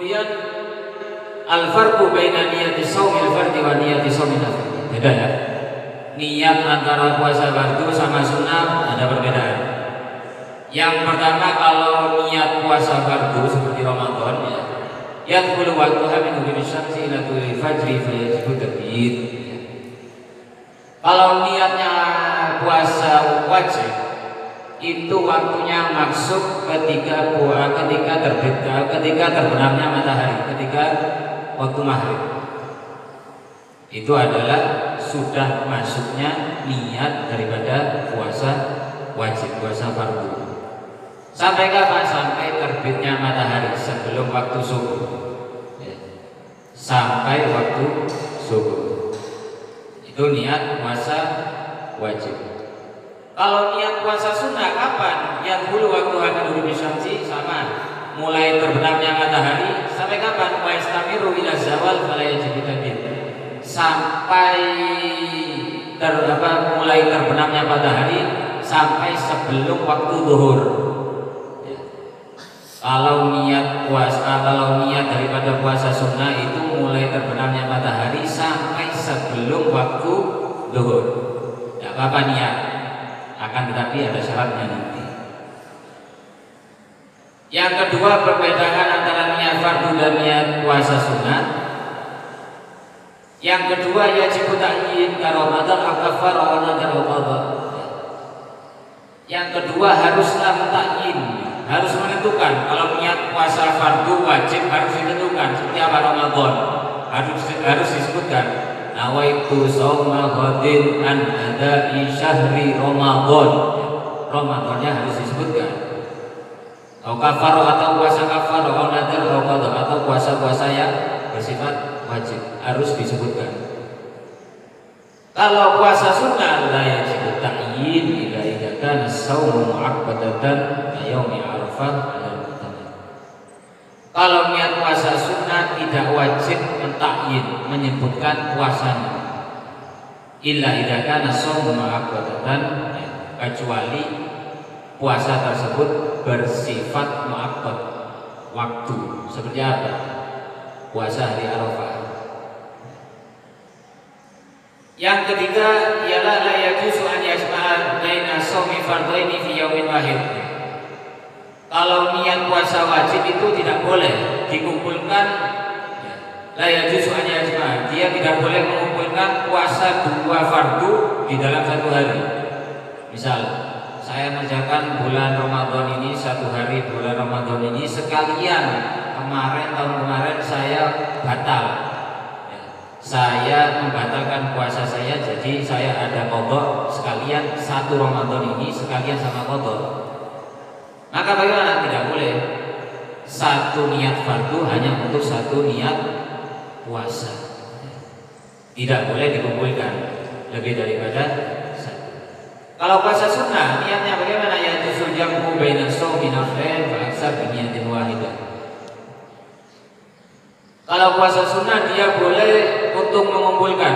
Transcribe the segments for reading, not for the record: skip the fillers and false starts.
Kemudian al-farqu baina niyati shaumil fardhi wa niyati shaumil nafil. Beda ya. Niat antara puasa fardu sama sunnah ada perbedaan. Yang pertama, kalau niat puasa fardu seperti Ramadan ya, yadkhulu waqtuha min ghurubi syamsi ila tulil fajri fa yajibu tabyid. Kalau niatnya puasa wajib itu waktunya masuk ketika terbenamnya matahari, ketika waktu maghrib. Itu adalah sudah masuknya niat daripada puasa wajib, puasa fardu. Sampai kapan? Sampai terbitnya matahari, sebelum waktu subuh. Sampai waktu subuh. Itu niat puasa wajib. Kalau niat puasa sunnah kapan? Yang dulu waktu hadul bisyamsi sama, mulai terbenamnya matahari sampai kapan? Wa istamiru ila zawal fala yajibu tabyid. Sampai mulai terbenamnya matahari sampai sebelum waktu zuhur. Kalau niat daripada puasa sunnah itu mulai terbenamnya matahari sampai sebelum waktu zuhur. Tidak apa-apa niat, akan tetapi ada syaratnya nanti. Yang kedua, perbedaan antara niat fardu dan niat puasa sunnah. Yang kedua, yajib ta'yin ka Ramadan aw kafarah wa nadar aw qadha. Yang kedua, haruslah ta'yin, harus menentukan. Kalau niat puasa fardu wajib harus ditentukan. Seperti apa Ramadan? Harus disebutkan. Nawaitu shauma ghadin an ada'i syahri Ramadan. Ramadannya harus disebutkan. Atau kafarah, atau puasa kafarah, atau nadar, atau qadha, atau puasa-puasa yang bersifat wajib harus disebutkan. Kalau puasa sunnah la yajib ta'yin illa idza kana as-shaumu mu'aqqadatan yaumi Arafah al-mu'tamad. Kalau niat puasa sunnah tidak wajib mentakyin, menyebutkan puasanya. Illa idza kana as-shaumu mu'aqqadatan, kecuali puasa tersebut bersifat mu'aqqad, waktu. Seperti apa? Puasa hari Arafah. Yang ketiga ialah la yajuzu an yajma'a baina shaumi fardhaini fi yaumin wahid. Kalau niat puasa wajib itu tidak boleh dikumpulkan. La yajuzu an yajma'a, dia tidak boleh mengumpulkan puasa dua fardu di dalam satu hari. Misal, saya mengerjakan bulan Ramadan ini satu hari, bulan Ramadan ini sekalian tahun kemarin saya batal. Saya membatalkan puasa saya, jadi saya ada qadha sekalian satu Ramadan ini sekalian sama qadha. Maka bagaimana? Tidak boleh. Satu niat fardu hanya untuk satu niat puasa. Tidak boleh dikumpulkan lebih daripada satu. Kalau puasa sunnah niatnya bagaimana? Ya tusul jam'u baina shaumi naflain fa aksar bi niyatin wahidah. Kalau puasa sunnah dia boleh untuk mengumpulkan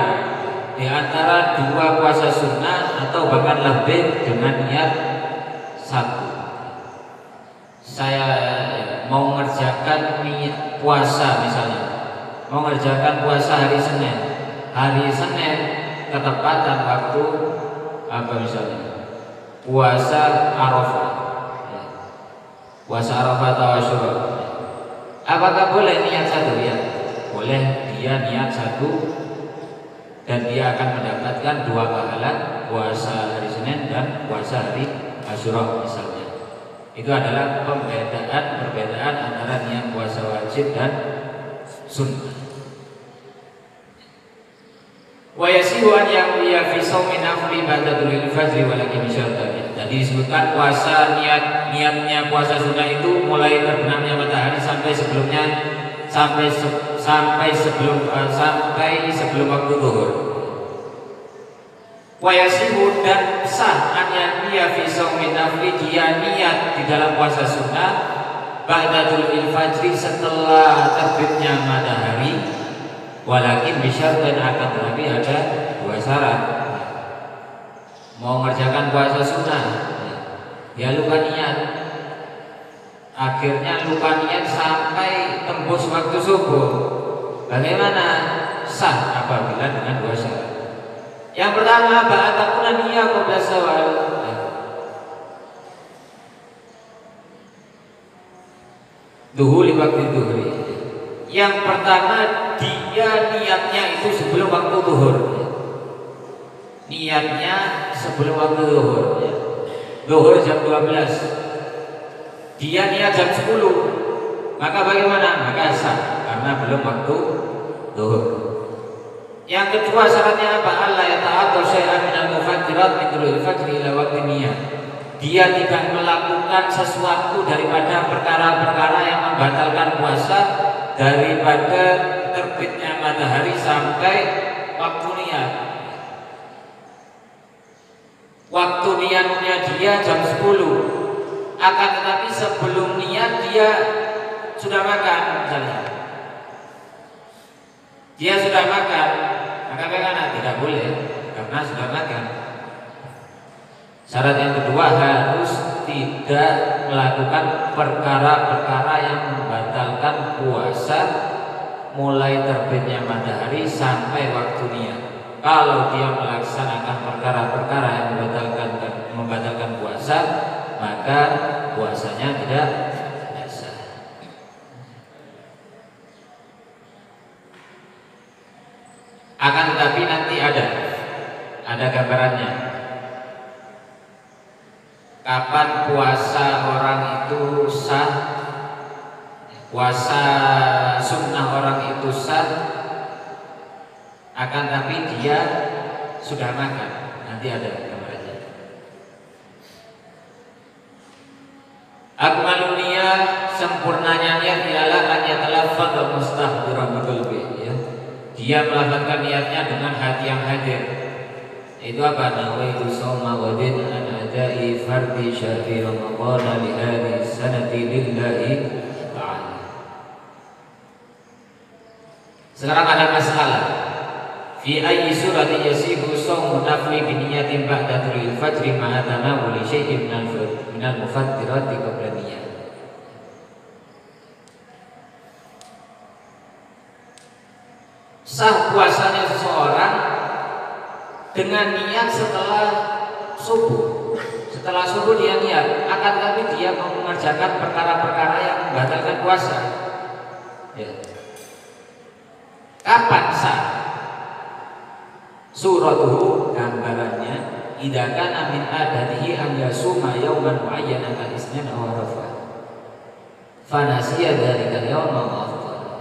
di antara dua puasa sunnah atau bahkan lebih dengan niat satu. Saya mau mengerjakan niat puasa misalnya, mau mengerjakan puasa hari Senin. Hari Senin ketepatan waktu apa misalnya? Puasa Arafah. Puasa Arafah atau Asyura. Apakah boleh niat satu? Ya, boleh. Dia niat satu dan dia akan mendapatkan dua pahala, puasa hari Senin dan puasa hari Asyura misalnya. Itu adalah perbedaan antara niat puasa wajib dan sunnah. Wa yasihu an yaqdiya fi shaumi nafli ba'da tulil fajri walakin bisyartin. Jadi disebutkan puasa niatnya puasa sunnah itu mulai terbenamnya matahari sampai sebelum waktu zuhur. Wa yasihu, dan sah an yaqdiya fi shaumi nafli, dia niat di dalam puasa sunnah ba'da tulil fajri, setelah terbitnya matahari. Walakin bisyartin, akan tetapi ada dua syarat. Mau mengerjakan puasa sunnah, dia lupa niat. akhirnya lupa niat sampai tembus waktu subuh. Bagaimana? Sah apabila dengan dua syarat. Yang pertama, ba'atakuna niyyah qabla zawal. Duhuli waktu duhuri. Yang pertama, dia niatnya itu sebelum waktu duhur. Niatnya sebelum waktu duhur. Duhur jam 12. Dia niat jam 10. Maka bagaimana? Maka sah karena belum waktu duhur. Yang kedua syaratnya apa? Allah ya ta'atul syai'an minal mufattirat min dulul fajri ila waqti niyyah. Dia tidak melakukan sesuatu daripada perkara-perkara yang membatalkan puasa daripada terbitnya matahari sampai waktu niat. Waktu niatnya dia jam 10. Akan tetapi sebelum niat dia sudah makan misalnya. Dia sudah makan, maka bagaimana? Tidak boleh karena sudah makan. Syarat yang kedua harus tidak melakukan perkara-perkara yang membatalkan puasa mulai terbitnya matahari sampai waktu niat. Kalau dia melaksanakan perkara-perkara yang membatalkan puasa, maka puasanya tidak sah. Akan tetapi nanti ada gambarannya. Kapan puasa orang itu sah, puasa sunnah orang itu sah, akan tapi dia sudah makan. Nanti ada gambarannya. Akmalun niyah, sempurnanya niat ialah hanya talaffaz wa mustahdiran qalbi, ya. Dia melafazkan niatnya dengan hati yang hadir. Itu apa? Nawaitu shauma ghadin an adai fardhi syahri ramadhan li hadhihi sanati lillahi ta'ala. Sekarang ada masalah. Fi ayyi surati yasihu shaumu nafli bi niyatin ba'da tulil fajri ma'a tanawuli syai'in minal mufattirati qabla niyyah. Sah puasanya seseorang dengan niat setelah subuh. Setelah subuh dia niat, akan tapi dia mengerjakan perkara-perkara yang membatalkan puasa. Ya. Kapan sah? Suratuhu, gambarannya, idza kana min adatihi an yasuma yawman muayyanan al-itsnin aw arafah. Fa nasiya dzalika al-yawma wa afṭara.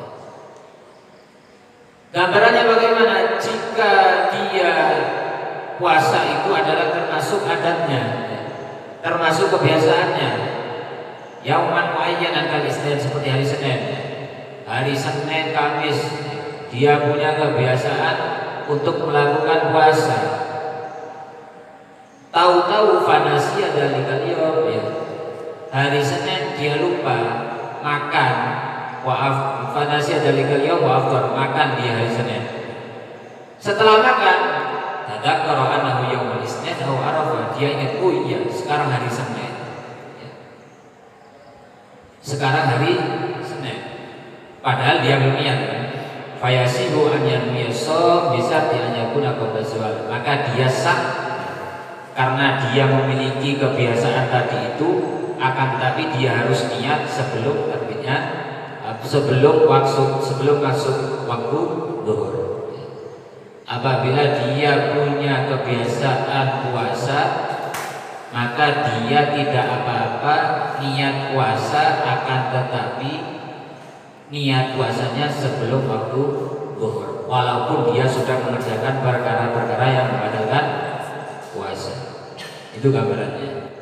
Gambarannya bagaimana? Jika dia puasa itu adalah termasuk adatnya, termasuk kebiasaannya. Yauman muayyanan kal-itsnin, seperti hari Senin. Hari Senin, Kamis dia punya kebiasaan untuk melakukan puasa. Tahu-tahu fanasiya dalikal yaum, ya. Hari Senin dia lupa makan, fanasiya dalikal yaum wa afṭar, makan di hari Senin. Setelah makan tadzakkara annahu yaumul itsnin aw arafah, dia ingat, oh iya sekarang hari Senin, ya. Sekarang hari Senin, padahal dia belum niat, kan? Fayasihu an yanwiya shaum bisa dianyakuna qabla zawal, maka dia sah karena dia memiliki kebiasaan tadi itu, akan tetapi dia harus niat sebelum terbitnya, sebelum masuk waktu zuhur. Apabila dia punya kebiasaan puasa, maka dia tidak apa-apa niat puasa, akan tetapi niat puasanya sebelum waktu zuhur, walaupun dia sudah mengerjakan perkara-perkara yang membatalkan puasa. Itu gambarannya.